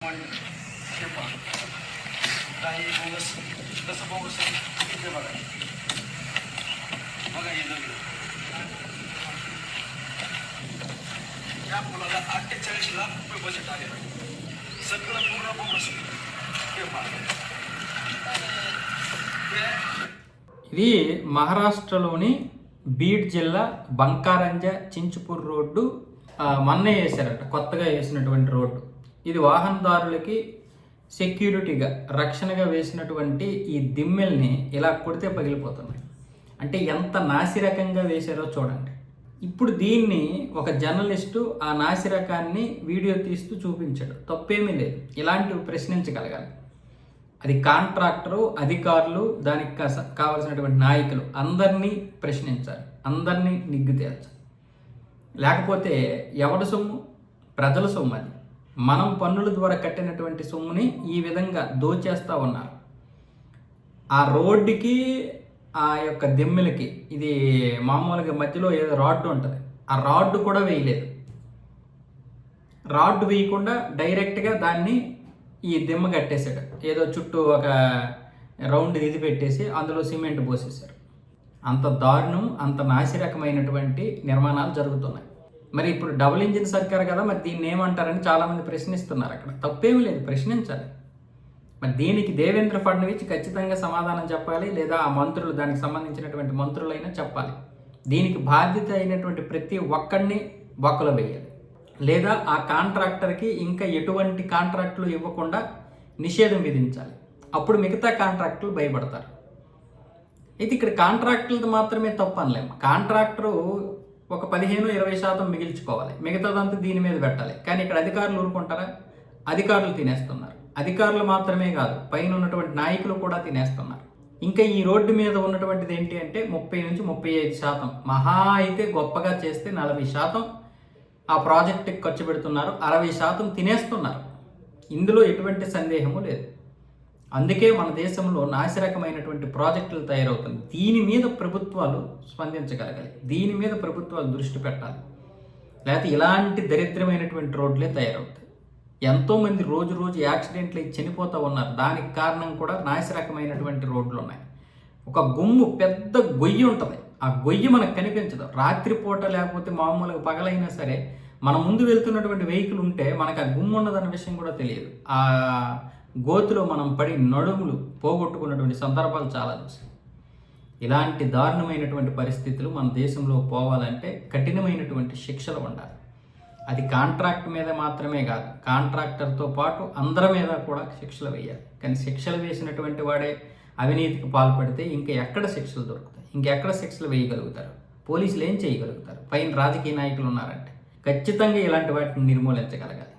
हे पहा काही बोगस कसं बोगस आहे इथे बघा बघा हे दगड या मुलाला 48 लाख रुपये बजेट आले सगळं पूर्ण बोगस हे पहा ఇది మహారాష్ట్రలోని బీడ్ జిల్లా బంకారంజ చించుపూర్ రోడ్డు మొన్నే వేశారట, కొత్తగా వేసినటువంటి రోడ్డు. ఇది వాహనదారులకి సెక్యూరిటీగా రక్షణగా వేసినటువంటి ఈ దిమ్మెల్ని ఇలా కొడితే పగిలిపోతున్నాయి. అంటే ఎంత నాసిరకంగా వేశారో చూడండి. ఇప్పుడు దీన్ని ఒక జర్నలిస్టు ఆ నాసిరకాన్ని వీడియో తీస్తూ చూపించాడు. తప్పేమీ లేదు, ఇలాంటివి ప్రశ్నించగలగాలి. అది కాంట్రాక్టరు, అధికారులు, దానికి కావలసినటువంటి నాయకులు అందరినీ ప్రశ్నించాలి, అందరినీ నిగ్గు తేల్చాలి. లేకపోతే ఎవడి సొమ్ము? ప్రజల సొమ్ము. అది మనం పన్నుల ద్వారా కట్టినటువంటి సొమ్ముని ఈ విధంగా దోచేస్తూ ఉన్నారు. ఆ రోడ్డుకి ఆ యొక్క దిమ్మెలకి ఇది మామూలుగా మధ్యలో ఏదో రాడ్డు ఉంటుంది, ఆ రాడ్డు కూడా వేయలేదు. రాడ్డు వేయకుండా డైరెక్ట్గా దాన్ని ఈ దిమ్మ కట్టేశాడు. ఏదో చుట్టూ ఒక రౌండ్ ఇది పెట్టేసి అందులో సిమెంట్ పోసేశారు. అంత దారుణం, అంత నాసిరకమైనటువంటి నిర్మాణాలు జరుగుతున్నాయి. మరి ఇప్పుడు డబుల్ ఇంజిన్ సర్కార్ కదా, మరి దీన్ని ఏమంటారని చాలామంది ప్రశ్నిస్తున్నారు. అక్కడ తప్పేమీ లేదు, ప్రశ్నించాలి. మరి దీనికి దేవేంద్ర ఫడ్నవీస్ ఖచ్చితంగా సమాధానం చెప్పాలి, లేదా ఆ మంత్రులు, దానికి సంబంధించినటువంటి మంత్రులైనా చెప్పాలి. దీనికి బాధ్యత అయినటువంటి ప్రతి ఒక్కడిని బొక్కలో వేయాలి, లేదా ఆ కాంట్రాక్టర్కి ఇంకా ఎటువంటి కాంట్రాక్టులు ఇవ్వకుండా నిషేధం విధించాలి. అప్పుడు మిగతా కాంట్రాక్టులు భయపడతారు. అయితే ఇక్కడ కాంట్రాక్టులది మాత్రమే తప్పు అనలేము. కాంట్రాక్టరు ఒక 15-20% మిగిల్చుకోవాలి, మిగతాదంతా దీని మీద పెట్టాలి. కానీ ఇక్కడ అధికారులు ఊరుకుంటారా? అధికారులు తినేస్తున్నారు. అధికారులు మాత్రమే కాదు, పైన ఉన్నటువంటి నాయకులు కూడా తినేస్తున్నారు. ఇంకా ఈ రోడ్డు మీద ఉన్నటువంటిది ఏంటి అంటే 30-35%, మహా అయితే గొప్పగా చేస్తే 40% ఆ ప్రాజెక్టుకి ఖర్చు పెడుతున్నారు, 60% తినేస్తున్నారు. ఇందులో ఎటువంటి సందేహము లేదు. అందుకే మన దేశంలో నాసిరకమైనటువంటి ప్రాజెక్టులు తయారవుతుంది. దీని మీద ప్రభుత్వాలు స్పందించగలగాలి, దీని మీద ప్రభుత్వాలు దృష్టి పెట్టాలి. లేకపోతే ఇలాంటి దరిద్రమైనటువంటి రోడ్లే తయారవుతాయి. ఎంతోమంది రోజు యాక్సిడెంట్లు చనిపోతూ ఉన్నారు. దానికి కారణం కూడా నాసిరకమైనటువంటి రోడ్లు ఉన్నాయి. ఒక గుమ్ము, పెద్ద గొయ్యి ఉంటుంది, ఆ గొయ్యి మనకు కనిపించదు. రాత్రిపూట లేకపోతే మామూలుగా పగలైనా సరే మన ముందు వెళ్తున్నటువంటి వెహికల్ ఉంటే మనకు ఆ గుమ్ము ఉన్నదన్న విషయం కూడా తెలియదు. ఆ గోతులో మనం పడి నడుములు పోగొట్టుకున్నటువంటి సందర్భాలు చాలా చూసాం. ఇలాంటి దారుణమైనటువంటి పరిస్థితులు మన దేశంలో పోవాలంటే కఠినమైనటువంటి శిక్షలు ఉండాలి. అది కాంట్రాక్ట్ మీద మాత్రమే కాదు, కాంట్రాక్టర్తో పాటు అందరి మీద కూడా శిక్షలు వేయాలి. కానీ శిక్షలు వేసినటువంటి వాడే అవినీతికి పాల్పడితే ఇంకా ఎక్కడ శిక్షలు దొరుకుతాయి? ఇంకెక్కడ శిక్షలు వేయగలుగుతారు? పోలీసులు ఏం చేయగలుగుతారు? పైన రాజకీయ నాయకులు ఉన్నారంటే ఖచ్చితంగా ఇలాంటి వాటిని నిర్మూలించగలగాలి.